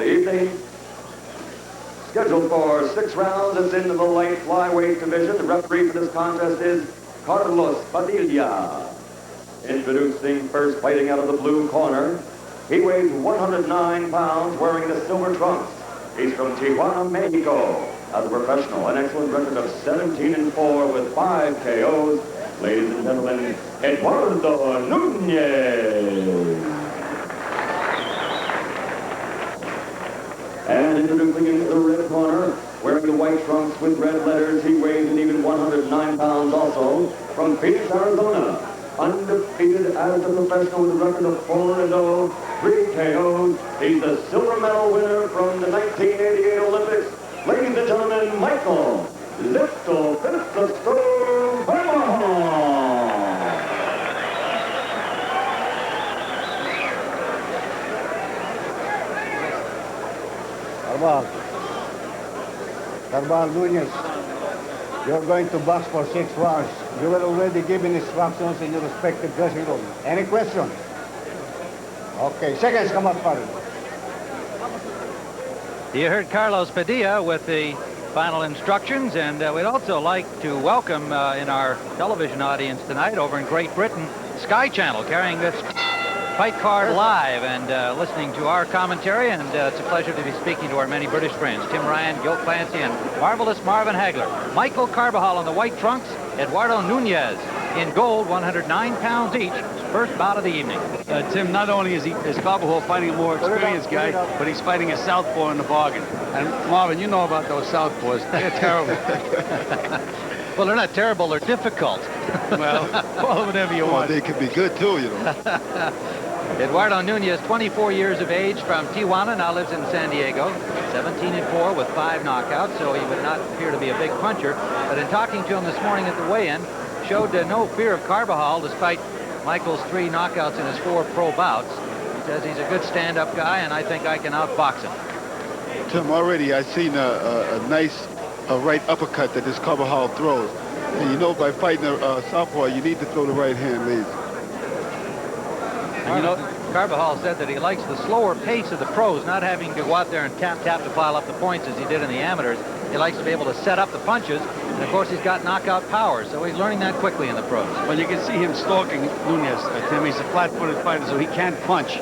the evening. Scheduled for 6 rounds, it's in the light flyweight division. The referee for this contest is Carlos Padilla. Introducing first, fighting out of the blue corner. He weighs 109 pounds, wearing the silver trunks. He's from Tijuana, Mexico. As a professional, an excellent record of 17-4 with 5 KOs. Ladies and gentlemen, Eduardo Nunez. And introducing into the red corner, wearing the white trunks with red letters, he weighs an even 109 pounds also. From Phoenix, Arizona, undefeated as a professional with a record of 4-0, 3 KOs. He's the silver medal winner from the 1988 Olympics. Ladies and gentlemen, Michael Listo CARBAJAL Nunez, you're going to box for 6 rounds. You were already given instructions in your respective dressing room. Any questions? Okay, seconds come up, Padilla. You heard Carlos Padilla with the final instructions, and we'd also like to welcome in our television audience tonight over in Great Britain, Sky Channel, carrying this fight card live and listening to our commentary, and it's a pleasure to be speaking to our many British friends, Tim Ryan, Gil Clancy, and marvelous Marvin Hagler. Michael Carbajal in the white trunks, Eduardo Nunez in gold, 109 pounds each. First bout of the evening. Tim, not only is Carbajal fighting a more experienced guy, but he's fighting a southpaw in the bargain. And Marvin, you know about those southpaws. They're terrible. Well, they're not terrible, they're difficult. Well, call it whatever you want. They could be good too, you know. Eduardo Nunez, 24 years of age, from Tijuana, now lives in San Diego. 17-4 with 5 knockouts, so he would not appear to be a big puncher. But in talking to him this morning at the weigh-in, showed no fear of Carbajal despite Michael's 3 knockouts in his 4 pro bouts. He says he's a good stand-up guy, and I think I can outbox him. Tim, already I've seen a nice right uppercut that this Carbajal throws. And you know, by fighting a southpaw, you need to throw the right hand, ladies. And you know, Carbajal said that he likes the slower pace of the pros, not having to go out there and tap to pile up the points as he did in the amateurs. He likes to be able to set up the punches, and of course he's got knockout power, so he's learning that quickly in the pros. Well, you can see him stalking Nunez, Tim. He's a flat-footed fighter, so he can't punch.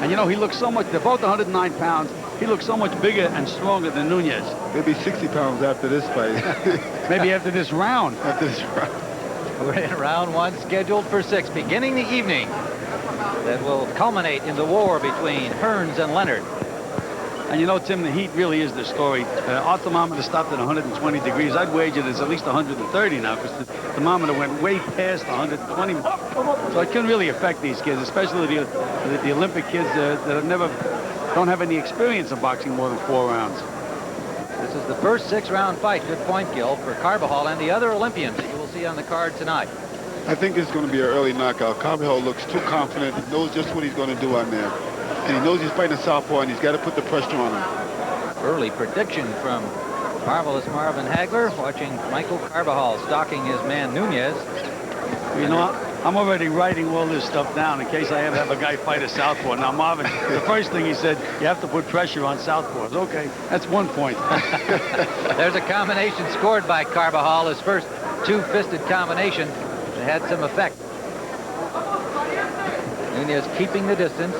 And you know, he looks so much, they're both 109 pounds. He looks so much bigger and stronger than Nunez. Maybe 60 pounds after this fight. Maybe after this round. After this round. We're in round 1, scheduled for 6, beginning the evening. That will culminate in the war between Hearns and Leonard. And you know, Tim, the heat really is the story. Our thermometer stopped at 120 degrees. I'd wager it's at least 130 now, because the thermometer went way past 120. So it can really affect these kids, especially the Olympic kids that don't have any experience of boxing more than 4 rounds. This is the first 6-round fight, good point, Gil, for Carbajal and the other Olympians that you will see on the card tonight. I think it's going to be an early knockout. Carbajal looks too confident. He knows just what he's going to do on there. And he knows he's fighting a southpaw, and he's got to put the pressure on him. Early prediction from marvelous Marvin Hagler, watching Michael Carbajal stalking his man Nunez. You know, I'm already writing all this stuff down in case I ever have a guy fight a southpaw. Now, Marvin, the first thing he said, you have to put pressure on southpaws. Okay, that's 1 point. There's a combination scored by Carbajal, his first 2-fisted combination. It had some effect. Nunez keeping the distance.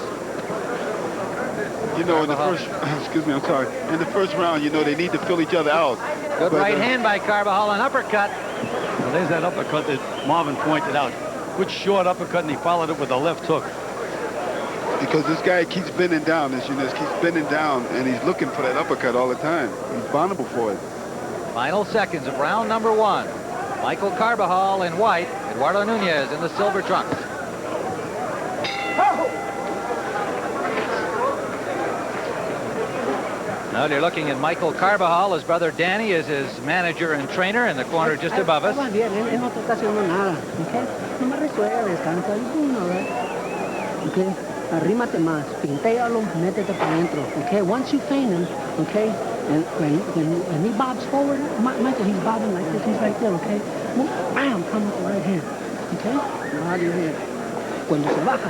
You know, in the first, excuse me, I'm sorry. In the first round, you know, they need to fill each other out. Good right hand by Carbajal, an uppercut. Well, there's that uppercut that Marvin pointed out. Good short uppercut, and he followed it with a left hook. Because this guy keeps bending down, this Nunez keeps bending down, and he's looking for that uppercut all the time. He's vulnerable for it. Final seconds of round number 1. Michael Carbajal in white, Eduardo Nunez in the silver trunks. Now you're looking at Michael Carbajal. His brother Danny is his manager and trainer in the corner just above us. Okay, arrímate más, pintéalo, métete para adentro. Okay, once you feint him, okay, and when he bobs forward, Michael, he's bobbing like this, he's right there, okay? Bam, come with the right hand, okay? Out of your head. Cuando se baja,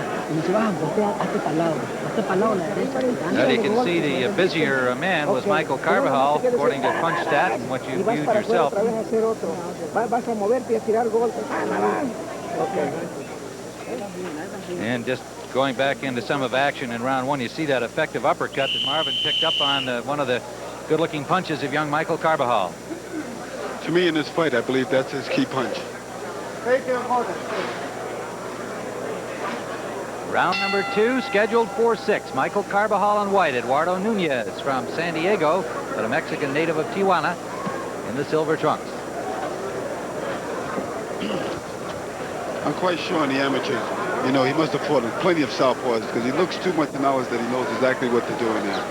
voltea, hazte para el lado a la derecha. Well, you can see the busier man was Michael Carbajal, according to Punch Stat and what you viewed yourself. Vas a moverte y a tirar golpes. And just going back into some of action in round one, you see that effective uppercut that Marvin picked up on one of the good-looking punches of young Michael Carbajal. To me, in this fight, I believe that's his key punch. Round number 2, scheduled for 6. Michael Carbajal on white. Eduardo Nunez from San Diego, but a Mexican native of Tijuana, in the silver trunks. I'm quite sure in the amateurs, you know, he must have fought plenty of southpaws because he looks too much knowledge that he knows exactly what to do in there.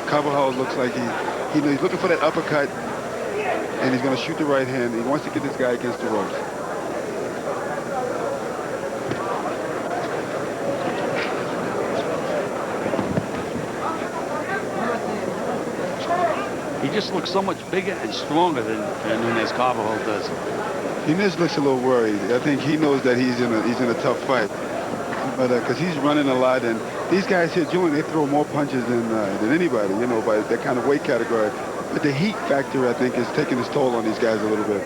Carbajal looks like he's looking for that uppercut, and he's going to shoot the right hand. He wants to get this guy against the ropes. He just looks so much bigger and stronger than Nunez Carbajal does. Nunez looks a little worried. I think he knows that he's in a tough fight, but because he's running a lot, and these guys here, Julian, they throw more punches than anybody, you know, by that kind of weight category. But the heat factor, I think, is taking its toll on these guys a little bit.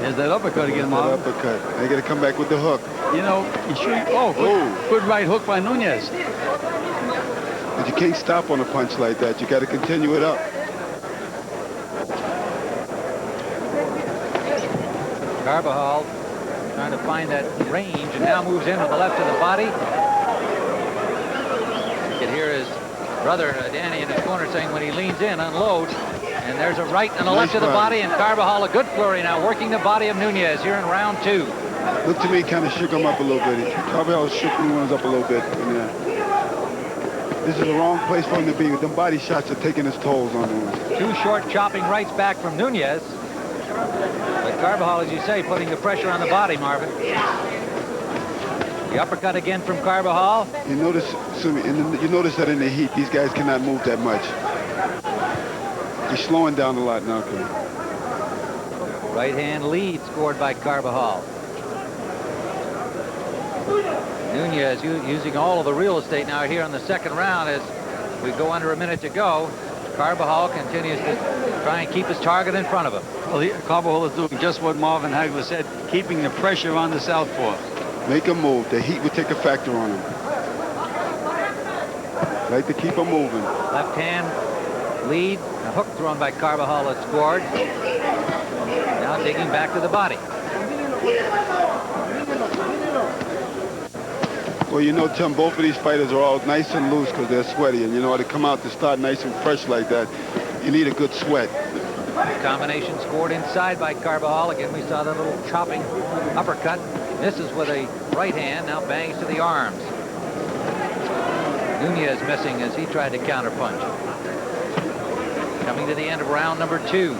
There's that uppercut again, Marvin. That uppercut. They got to come back with the hook. You know, you should. Oh, good right hook by Nunez. But you can't stop on a punch like that. You got to continue it up. Carbajal trying to find that range and now moves in with the left of the body. You can hear his brother Danny in his corner saying when he leans in, unload. And there's a right and a left of the body, and Carbajal a good flurry now, working the body of Nunez here in round 2. Looked to me kind of shook him up a little bit. Carbajal shook Nunez up a little bit. And, this is the wrong place for him to be. Them body shots are taking his tolls on Nunez. 2 short chopping rights back from Nunez. But Carbajal, as you say, putting the pressure on the body, Marvin. The uppercut again from Carbajal. You notice that in the heat, these guys cannot move that much. He's slowing down a lot now. Right hand lead scored by Carbajal. Nunez using all of the real estate now here in the second round as we go under a minute to go. Carbajal continues to try and keep his target in front of him. Well, Carbajal is doing just what Marvin Hagler said, keeping the pressure on the southpaw. Make him move. The heat would take a factor on him. Like to keep him moving. Left hand lead. A hook thrown by Carbajal that scored. Now digging back to the body. Well, you know, Tim, both of these fighters are all nice and loose because they're sweaty. And, you know, to come out to start nice and fresh like that, you need a good sweat. Combination scored inside by Carbajal. Again, we saw that little chopping uppercut. Misses with a right hand. Now bangs to the arms. Nunez missing as he tried to counterpunch. Coming to the end of round number 2.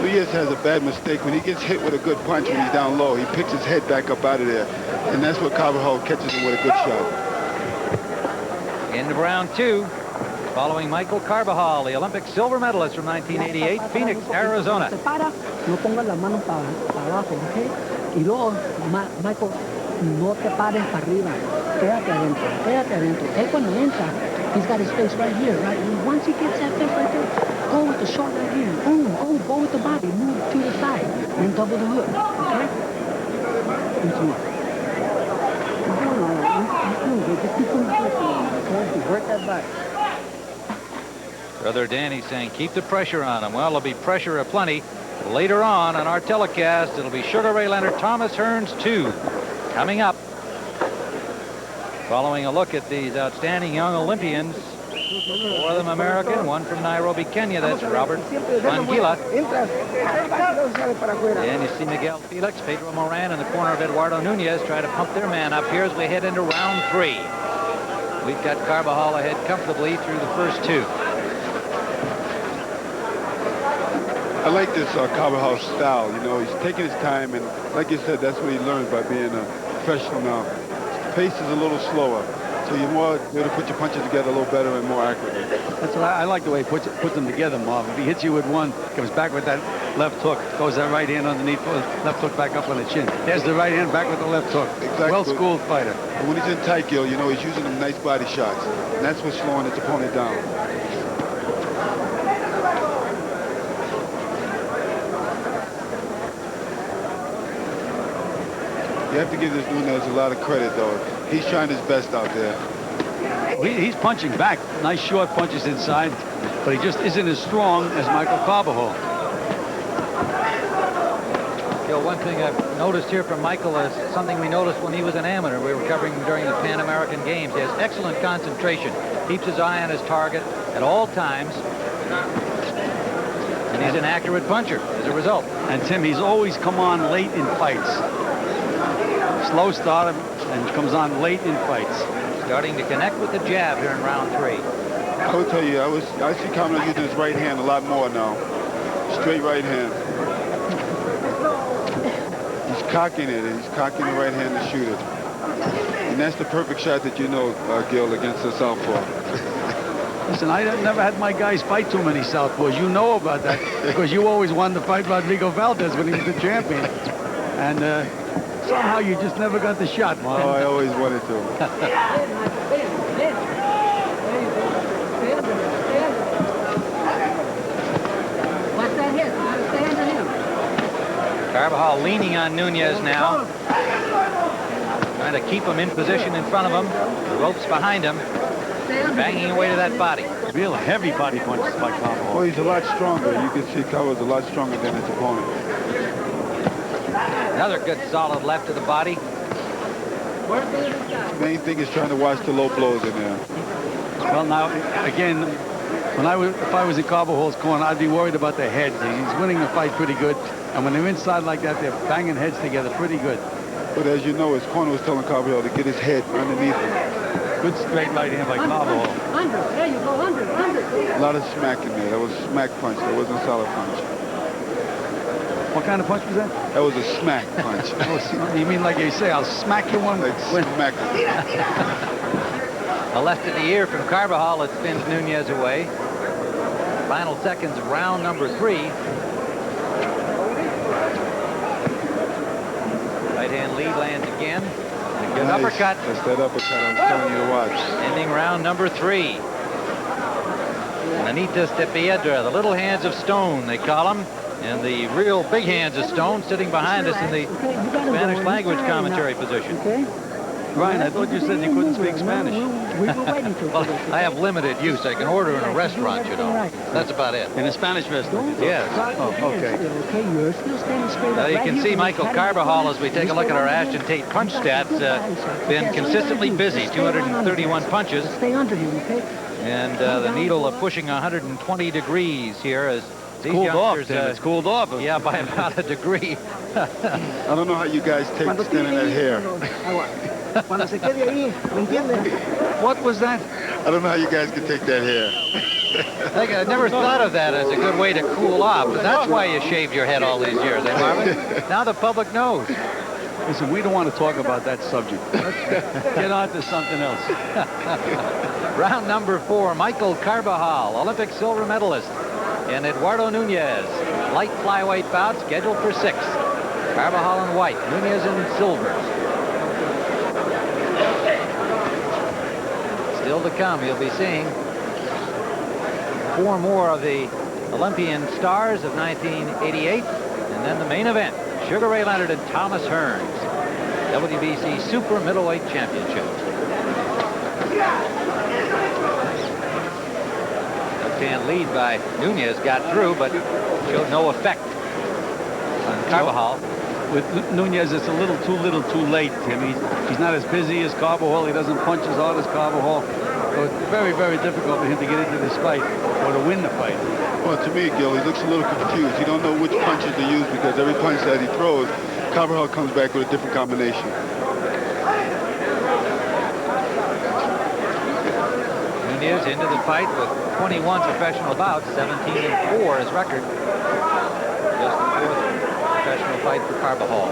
Nunez has a bad mistake. When he gets hit with a good punch when he's down low, he picks his head back up out of there. And that's what Carbajal catches him with a good shot. End of round 2. Following Michael Carbajal, the Olympic silver medalist from 1988, Phoenix, Arizona. Se para, no pongas la mano para abajo, ¿ok? Y luego, Michael, no te pares para arriba. Quédate adentro, quédate adentro. Él cuando entra, he's got his face right here, right? And once he gets that face right there, go with the short right here. Boom, go with the body, move to the side, and double the hook, okay? Just keep on okay? Work that back. Brother Danny saying keep the pressure on him. Well, there'll be pressure aplenty later on our telecast. It'll be Sugar Ray Leonard, Thomas Hearns 2 coming up. Following a look at these outstanding young Olympians. 4 of them American, 1 from Nairobi, Kenya. That's Robert Mangila. And you see Miguel Felix, Pedro Moran in the corner of Eduardo Nunez try to pump their man up here as we head into round 3. We've got Carbajal ahead comfortably through the first 2. I like this Carbajal style. You know, he's taking his time, and like you said, that's what he learned by being a professional now. His pace is a little slower, so you're more able to put your punches together a little better and more accurately. That's what I like the way he puts them together, Marv. If he hits you with one, comes back with that left hook. Goes that right hand underneath, left hook back up on the chin. There's the right hand back with the left hook. Exactly. Well-schooled fighter. And when he's in tight, Gil, you know, he's using them nice body shots. And that's what's slowing his opponent down. You have to give this Nunez a lot of credit, though. He's trying his best out there. He's punching back. Nice short punches inside, but he just isn't as strong as Michael Carbajal. Gil, one thing I've noticed here from Michael is something we noticed when he was an amateur. We were covering him during the Pan American Games. He has excellent concentration. Keeps his eye on his target at all times. And he's an accurate puncher as a result. And Tim, he's always come on late in fights. Slow start and comes on late in fights. Starting to connect with the jab here in round 3. I would tell you, I see Carbajal using his right hand a lot more now. Straight right hand. He's cocking it. He's cocking the right hand to shoot it. And that's the perfect shot that you know, Gil, against the southpaw. Listen, I never had my guys fight too many southpaws. You know about that because you always wanted to fight Rodrigo Valdez when he was the champion. And somehow you just never got the shot. Oh, I always wanted to. What's that hit? Stay under him. Carbajal leaning on Nunez now. Trying to keep him in position in front of him. The ropes behind him. Banging away to that body. Real heavy body punches by Carbajal. Well, he's a lot stronger. You can see Carbajal a lot stronger than his opponent. Another good solid left to the body. The main thing is trying to watch the low blows in there. Well, now, again, if I was in Carbajal's corner, I'd be worried about their heads. He's winning the fight pretty good. And when they're inside like that, they're banging heads together pretty good. But as you know, his corner was telling Carbajal to get his head underneath him. Good straight right hand by Carbajal. Under. There you go. Under. A lot of smack in there. That was a smack punch. That wasn't a solid punch. What kind of punch was that? That was a smack punch. You mean like you say, I'll smack you one? Like smack. A left to the ear from Carbajal that spins Nunez away. Final seconds of round number 3. Right hand lead lands again. A good uppercut. That's that uppercut I'm telling you to watch. Ending round number 3. Manitas de Piedra, the little hands of stone, they call them. And the real big hands of stone sitting behind us in the Spanish language commentary position. Ryan, I thought you said you couldn't speak Spanish. Well, I have limited use. I can order in a restaurant, you know. That's about it. In a Spanish restaurant? Yes. Oh, okay. Now you can see Michael Carbajal, as we take a look at our Ashton Tate punch stats, been consistently busy, 231 punches. And the needle of pushing 120 degrees here as these youngsters, it's cooled off. Yeah, by about a degree. I don't know how you guys take standing that hair. What was that? I don't know how you guys can take that hair. I never thought of that as a good way to cool off, but that's why you shaved your head all these years, eh, Marvin? Now the public knows. Listen, we don't want to talk about that subject. Let's get on to something else. Round number 4, Michael Carbajal, Olympic silver medalist, and Eduardo Nunez, light flyweight bout scheduled for 6. Carbajal in white, Nunez in silver. Still to come, you'll be seeing 4 more of the Olympian stars of 1988, and then the main event, Sugar Ray Leonard and Thomas Hearns, WBC Super Middleweight Championship. Left-hand lead by Nunez got through, but showed no effect on Carbajal. With Nunez, it's a little too late, Tim. He's not as busy as Carbajal. He doesn't punch as hard as Carbajal. So it's very, very difficult for him to get into this fight or to win the fight. Well, to me, Gil, he looks a little confused. He don't know which punches to use because every punch that he throws, Carbajal comes back with a different combination. Nunez into the fight with 21 professional bouts, 17-4 his record. Just the 4th professional fight for Carbajal.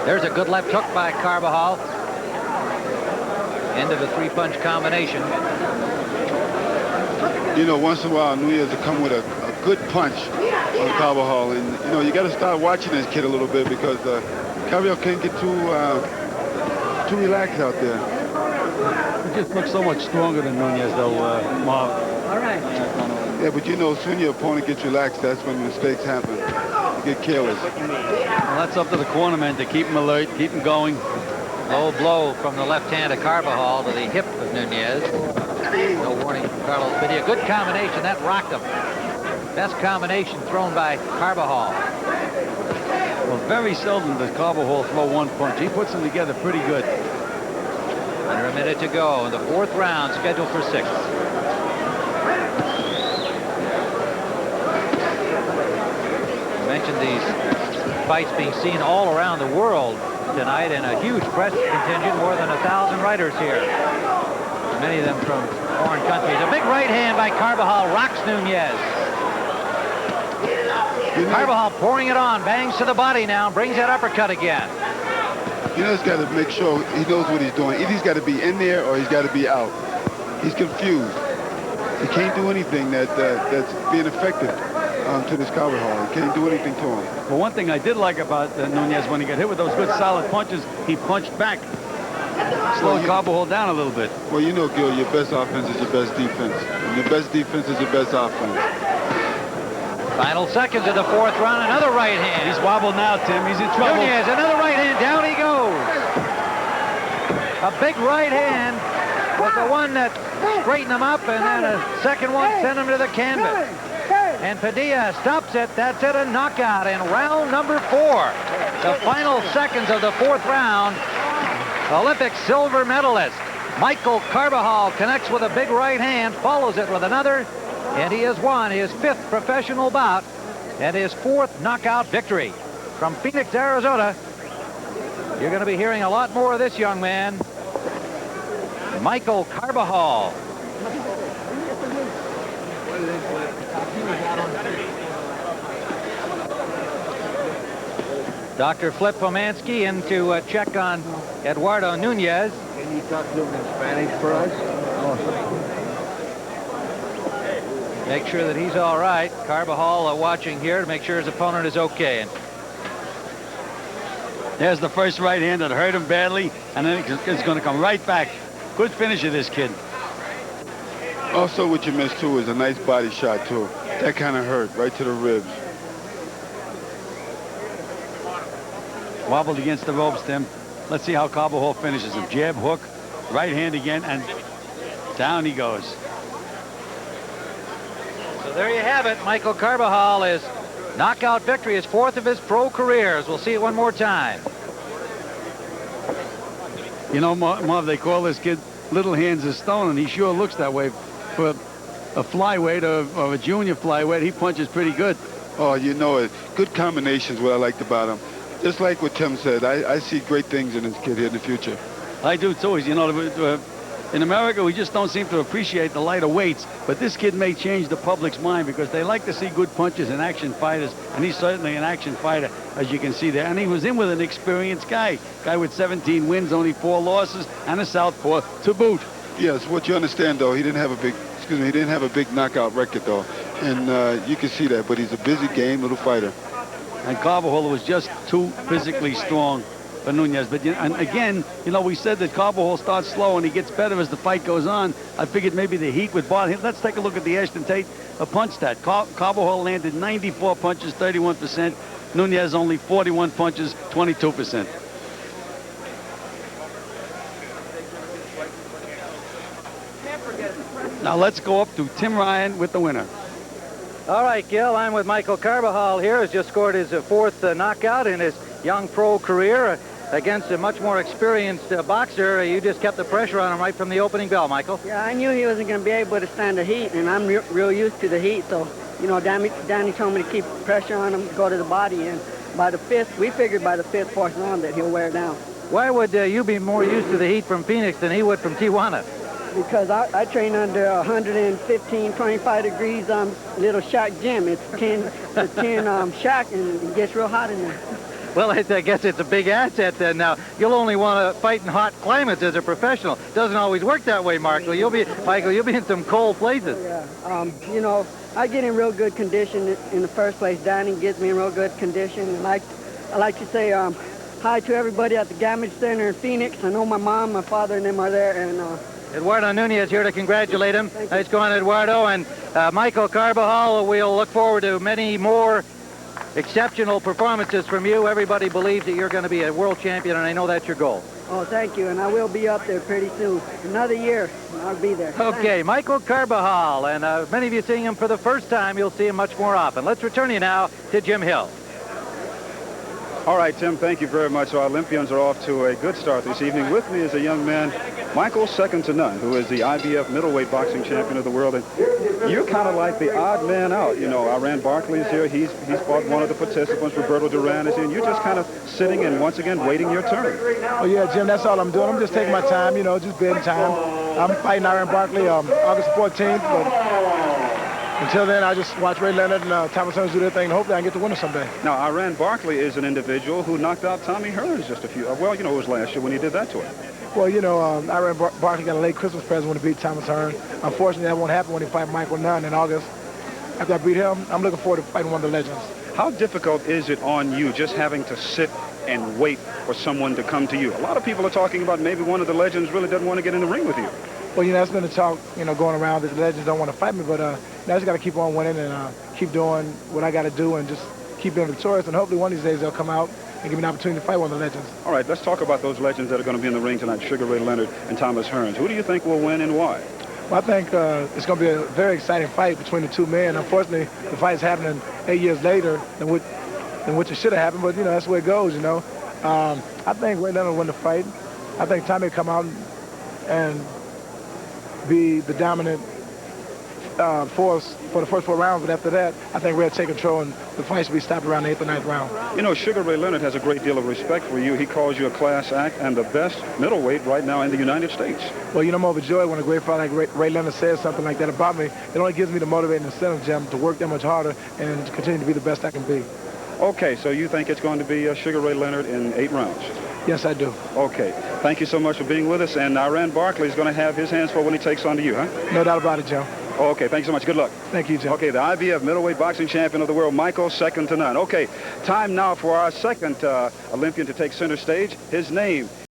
There's a good left hook by Carbajal. End of a 3-punch combination. You know, once in a while, Nunez will come with a good punch on Carbajal. And, you know, you got to start watching this kid a little bit because Carbajal can't get too relaxed out there. He just looks so much stronger than Nunez, though, Marv. All right. Yeah, but you know, as soon as your opponent gets relaxed, that's when mistakes happen. You get careless. Well, that's up to the cornerman to keep him alert, keep him going. Low blow from the left hand of Carbajal to the hip of Nunez. No warning from Carlos Padilla. Good combination. That rocked him. Best combination thrown by Carbajal. Well, very seldom does Carbajal throw one punch. He puts them together pretty good. Under a minute to go in the 4th round, scheduled for 6. I mentioned these fights being seen all around the world tonight, and a huge press contingent, more than 1,000 writers here. Many of them from foreign countries. A big right hand by Carbajal rocks Nunez. Carbajal pouring it on, bangs to the body now, brings that uppercut again. You know, he's got to make sure he knows what he's doing. Either he's got to be in there or he's got to be out. He's confused. He can't do anything that's being effective to this Carbajal. He can't do anything to him. Well, one thing I did like about Nunez, when he got hit with those good solid punches, he punched back. Slowed Carbajal down a little bit. Well, you know, Gil, your best offense is your best defense. And your best defense is your best offense. Final seconds of the 4th round, another right hand. He's wobbled now, Tim. He's in trouble. Nunez, another right hand, down he goes. A big right hand was the one that straightened him up, and then a second one sent him to the canvas. And Padilla stops it. That's it, a knockout in round number 4. The final seconds of the 4th round. Olympic silver medalist Michael Carbajal connects with a big right hand, follows it with another, and he has won his 5th professional bout and his 4th knockout victory. From Phoenix, Arizona, you're going to be hearing a lot more of this young man, Michael Carbajal. Dr. Flip Pomansky in to check on Eduardo Nunez. Can you talk to him in Spanish for us? Make sure that he's all right. Carbajal watching here to make sure his opponent is okay. And there's the first right hand that hurt him badly, and then it's going to come right back. Good finish of this kid. Also, what you missed, too, is a nice body shot, too. That kind of hurt, right to the ribs. Wobbled against the ropes, Tim. Let's see how Carbajal finishes him. Jab, hook, right hand again, and down he goes. So there you have it. Michael Carbajal is knockout victory, his 4th of his pro careers. We'll see it one more time. You know, Marv, they call this kid Little Hands of Stone, and he sure looks that way. For a flyweight or a junior flyweight, he punches pretty good. Oh, you know it. Good combinations, what I liked about him. Just like what Tim said, I see great things in this kid here in the future. I do, too. You know, in America, we just don't seem to appreciate the lighter weights, but this kid may change the public's mind because they like to see good punches and action fighters, and he's certainly an action fighter, as you can see there. And he was in with an experienced guy with 17 wins, only 4 losses, and a southpaw to boot. Yes, what you understand, though, he didn't have a big knockout record, though, and you can see that, but he's a busy game little fighter. And Carbajal was just too physically strong for Nunez. But and again, you know, we said that Carbajal starts slow and he gets better as the fight goes on. I figured maybe the heat would bother him. Let's take a look at the Ashton Tate punch stat. Carbajal landed 94 punches, 31%. Nunez only 41 punches, 22%. Now let's go up to Tim Ryan with the winner. All right, Gil, I'm with Michael Carbajal here, who's just scored his 4th knockout in his young pro career against a much more experienced boxer. You just kept the pressure on him right from the opening bell, Michael. Yeah, I knew he wasn't going to be able to stand the heat, and I'm real used to the heat. So, you know, Danny told me to keep pressure on him, go to the body, and by the 5th, we figured by the 5th, 4th round that he'll wear down. Why would you be more used to the heat from Phoenix than he would from Tijuana? Because I train under 115, 25 degrees little shack gym. It's 10 shack, and it gets real hot in there. Well, I guess it's a big asset then. Now, you'll only want to fight in hot climates as a professional. Doesn't always work that way, Michael. You'll be in some cold places. Yeah, you know, I get in real good condition in the first place. Danny gets me in real good condition. And I like to say hi to everybody at the Gamage Center in Phoenix. I know my mom, my father, and them are there. And Eduardo Nunez here to congratulate him. Nice going, Eduardo. And Michael Carbajal, we'll look forward to many more exceptional performances from you. Everybody believes that you're going to be a world champion, and I know that's your goal. Oh, thank you, and I will be up there pretty soon. Another year, I'll be there. Okay, thanks. Michael Carbajal, and many of you seeing him for the first time. You'll see him much more often. Let's return you now to Jim Hill. All right, Tim, thank you very much. Our Olympians are off to a good start this evening. With me is a young man, Michael second to none, who is the IBF middleweight boxing champion of the world. And you're kind of like the odd man out. You know, Iran Barkley is here. He's fought one of the participants. Roberto Duran is here. And you're just kind of sitting and once again waiting your turn. Oh, yeah, Jim, that's all I'm doing. I'm just taking my time, you know, just bidding time. I'm fighting Iran Barkley August 14th, but until then, I just watch Ray Leonard and Thomas Hearns do their thing, and hopefully I can get the winner someday. Now, Iran Barkley is an individual who knocked out Tommy Hearns just a few, well, you know, it was last year when he did that to him. Well, you know, Iran Barkley got a late Christmas present when he beat Thomas Hearns. Unfortunately, that won't happen when he fight Michael Nunn in August. After I beat him, I'm looking forward to fighting one of the legends. How difficult is it on you just having to sit and wait for someone to come to you? A lot of people are talking about maybe one of the legends really doesn't want to get in the ring with you. Well, you know, that's been the talk, you know, going around that the legends don't want to fight me, but I just got to keep on winning and keep doing what I got to do and just keep being victorious, and hopefully one of these days they'll come out and give me an opportunity to fight one of the legends. All right, let's talk about those legends that are going to be in the ring tonight, Sugar Ray Leonard and Thomas Hearns. Who do you think will win and why? Well, I think it's going to be a very exciting fight between the two men. Unfortunately, the fight is happening 8 years later than which it should have happened, but, you know, that's where it goes, you know. I think Ray Leonard will win the fight. I think Tommy will come out and be the dominant force for the first 4 rounds, but after that, I think Ray will take control, and the fight should be stopped around the 8th or 9th round. You know, Sugar Ray Leonard has a great deal of respect for you. He calls you a class act and the best middleweight right now in the United States. Well, you know, I'm overjoyed when a great fighter like Ray Leonard says something like that about me. It only gives me the motivating incentive, Jim, to work that much harder and to continue to be the best I can be. Okay, so you think it's going to be Sugar Ray Leonard in 8 rounds? Yes, I do. Okay. Thank you so much for being with us. And Iran Barkley is going to have his hands full when he takes on to you, huh? No doubt about it, Joe. Okay, thanks so much. Good luck. Thank you, Joe. Okay, the IBF middleweight boxing champion of the world, Michael, second to none. Okay, time now for our second Olympian to take center stage. His name